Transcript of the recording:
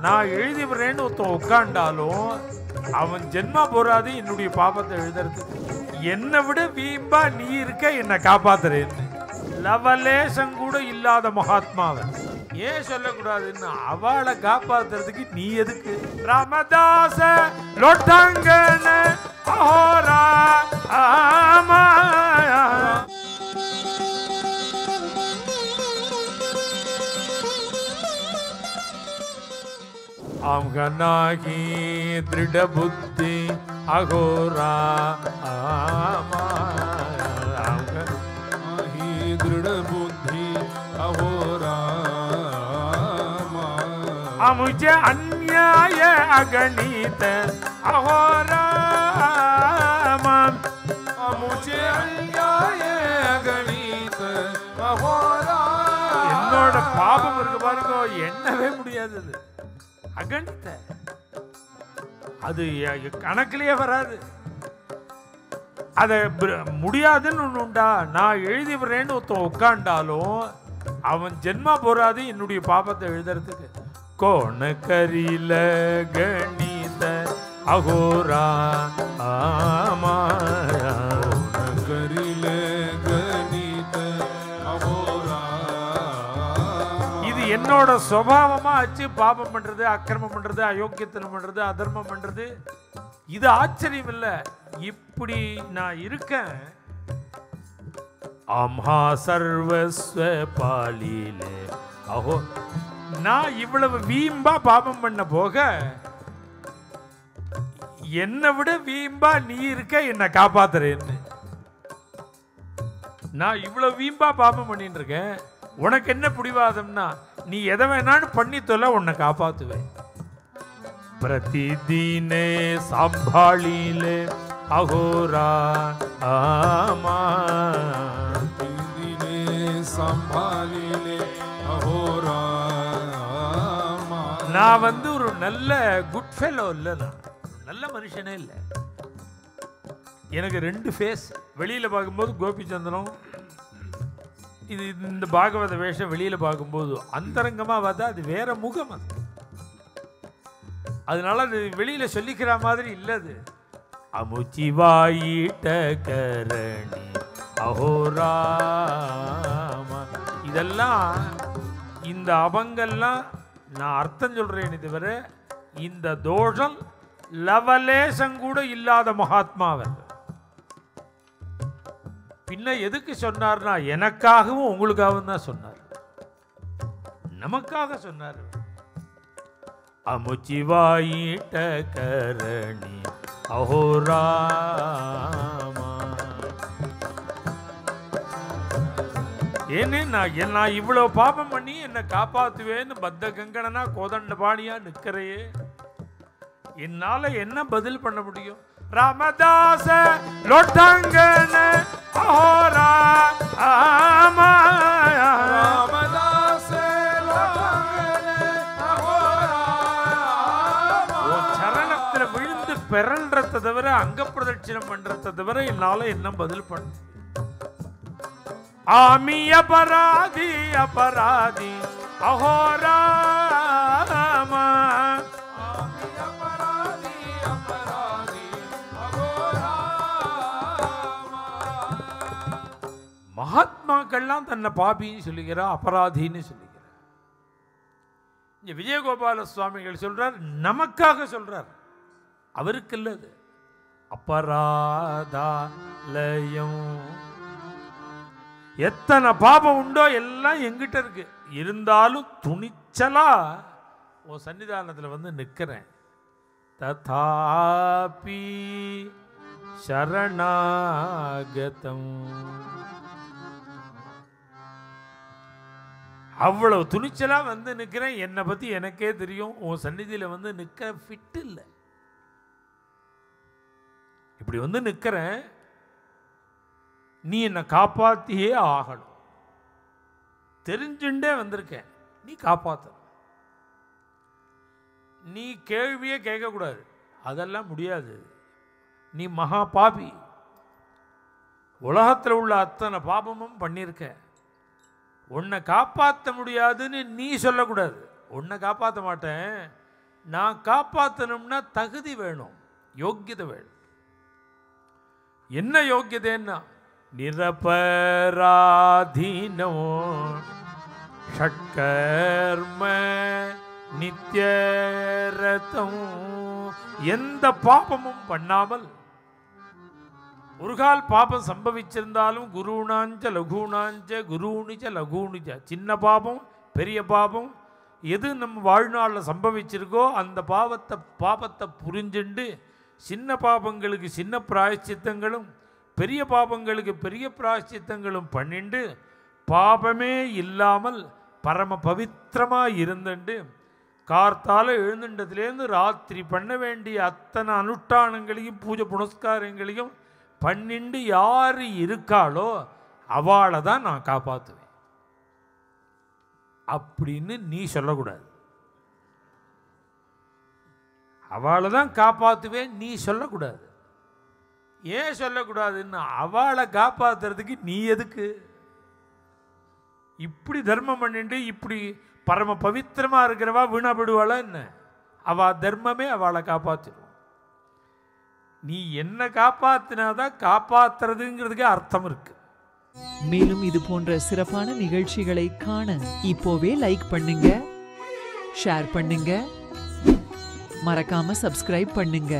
நான் எழுதி வரேன்னு ஒருத்தன் உட்காண்டாலும் அவன் ஜென்மா போறாது என்னுடைய பாபத்தை எழுதுறதுக்கு. என்னை விட வீம்பா நீ இருக்க, என்னை காப்பாத்துறேன்னு லவலேசம் கூட இல்லாத மகாத்மாவன் ஏன் சொல்லக்கூடாதுன்னு அவளை காப்பாத்துறதுக்கு நீ எதுக்கு? ராமதாச லொட்டங்கன அஹோரா ஆமா आमगनाही दृढ़ बुद्धि अघोरा आमगनाही दृढ़ बुद्धि अघोरा मुझे अन्याय अगणित अघोरा मुझे अन्याय अगणित अघोरा என்னோட பாபம் இருக்கு பாருங்க, எண்ணவே முடியாது. அகணித்த அது கணக்கிலேயே வராது. அதை முடியாதுன்னு ஒன்று உண்டா? நான் எழுதி வரேன்னு ஒருத்தன் உட்காண்டாலும் அவன் ஜென்மா போறாது என்னுடைய பாபத்தை எழுதுறதுக்கு. கோண கரில கணித அகோரா ஆமா கரில கணித அகோரா என்னோட சுபாவமா ஆச்சு. பாபம் பண்றது, அக்கிரமம் பண்றது, அயோக்கியத்தனம் பண்றது, அதர்மம் பண்றது. இது ஆச்சரியம் இல்ல, இப்படி நான் இருக்கேன். அம்ஹா சர்வஸ்வ பாலிலே அஹோ, நான் இவ்வளவு வீம்பா பாபம் பண்ண போக என்னை விட வீம்பா நீ இருக்க, என்னை காப்பாத்துறேன்னு. நான் இவ்வளவு வீம்பா பாபம் பண்ணிட்டு இருக்கேன், உனக்கு என்ன பிடிவாதம்னா நீ எதை வேணாலும் பண்ணி தொலை, உன்னை காப்பாத்துவேன். பிரதிதினே சம்பாளிலே அகோரா ஆமா பிரதிதினே சம்பாளிலே அகோரா. நான் ஒரு நல்ல குட் ஃபெலோ இல்லை, நான் நல்ல மனுஷனே இல்லை. எனக்கு ரெண்டு ஃபேஸ். வெளியில பார்க்கும்போது கோபிச்சந்திரம், இது இந்த பாகவத வேஷம் வெளியில பார்க்கும்போது அந்தரங்கமா பார்த்தா அது வேற முகம். அது அதனால அது வெளியில சொல்லிக்கிற மாதிரி இல்லது. அமுச்சிவாயிட்ட கரணி அஹோராமா, இதெல்லாம் இந்த அபங்கெல்லாம் நான் அர்த்தம் சொல்றேன். தவிர இந்த தோஷம் லவலேசம் கூட இல்லாத மகாத்மாவன். பின்ன எதுக்கு சொன்னார்னா எனக்காகவும் உங்களுக்காகவும் தான் சொன்னார், நமக்காக சொன்னார். அமுச்சிவாயிட்ட கரணி அஹோராமா. ஏன்னு நான் இவ்வளவு பாபம் பண்ணி என்னை காப்பாத்துவேன்னு பத்த கங்கணனா கோதண்ட பாணியா நிற்கிறையே, என்னால என்ன பதில் பண்ண முடியும்? ராமதாச லொட்டங்கன அஹோரா ஆமா ராமதாச லொட்டங்கன அஹோரா. உன் சரணத்துல விழுந்து பெறல்றத தவிர, அங்க பிரதட்சணம் பண்றத தவிர என்னால என்ன பதில் பண்ண? ஆமி அபராதி அபராதி அஹோராமா. மகாத்மாக்கள்லாம் தன்னை பாபின்னு சொல்லுகிறார், அபராதின்னு சொல்லுகிறார். இங்க விஜயகோபால சுவாமிகள் சொல்றார், நமக்காக சொல்றார், அவருக்கு இல்லது. அபராதாலயம், எத்தனை பாபம் உண்டோ எல்லாம் எங்கிட்ட இருக்கு, இருந்தாலும் துணிச்சலா உன் சன்னிதானத்தில் நிற்கிறேன். ததாபி சரணாகதம், அவ்வளவு துணிச்சலா நிற்கிறேன். என்னை பத்தி எனக்கே தெரியும், உன் சந்நிதியில நிற்க ஃபிட் இல்லை. இப்படி நிற்கிறேன், நீ என்னை காப்பாத்தியே ஆகணும். தெரிஞ்சுட்டே வந்திருக்கேன், நீ காப்பாத்த. நீ கேள்வியே கேட்கக்கூடாது, அதெல்லாம் முடியாது. நீ மகா பாபி, உலகத்தில் உள்ள அத்தனை பாபமும் பண்ணியிருக்க. உன்னை காப்பாற்ற முடியாதுன்னு நீ சொல்லக்கூடாது. உன்னை காப்பாற்ற மாட்டேன், நான் காப்பாற்றணும்னா தகுதி வேணும், யோக்கியதை வேணும். என்ன யோக்கியதைன்னா நிரபராதீனோ ஷட்கர்ம நித்யரதம், எந்த பாபமும் பண்ணாமல், ஒரு கால் பாபம் சம்பவிச்சிருந்தாலும் குருணாஞ்ச லகுணாஞ்ச குருணிச்ச லகுணிச்ச, சின்ன பாபம் பெரிய பாபம் எது நம்ம வாழ்நாளில் சம்பவிச்சிருக்கோ அந்த பாபத்தை புரிஞ்சுண்டு சின்ன பாபங்களுக்கு சின்ன பிராயச்சித்தங்களும் பெரிய பாபங்களுக்கு பெரிய பிராயச்சித்தங்களும் பண்ணிண்டு பாபமே இல்லாமல் பரம பவித்திரமாக இருந்துண்டு கார்த்தால எழுந்துட்டதுலேருந்து ராத்திரி பண்ண வேண்டிய அத்தனை அனுஷ்டானங்களையும் பூஜை புனஸ்காரங்களையும் பண்ணிண்டு யார் இருக்காளோ அவளை தான் நான் காப்பாற்றுவேன் அப்படின்னு நீ சொல்லக்கூடாது. அவளை தான் காப்பாற்றுவேன் நீ சொல்லக்கூடாது. ஏன் சொல்லக்கூடாதுன்னு, அவளை காப்பாற்றுறதுக்கு நீ எதுக்கு? இப்படி தர்மம் பண்ணிட்டு இப்படி பரம பவித்திரமாக இருக்கிறவா வீணாப்படுவாளா என்ன? அவள் தர்மமே அவளை காப்பாற்றிடும். நீ என்ன காப்பாற்றினாதான் காப்பாற்றுறதுங்கிறதுக்கு அர்த்தம் இருக்கு. மேலும் இது போன்ற சிறப்பான நிகழ்ச்சிகளை காண இப்போவே லைக் பண்ணுங்க, ஷேர் பண்ணுங்க, மறக்காம சப்ஸ்கிரைப் பண்ணுங்க.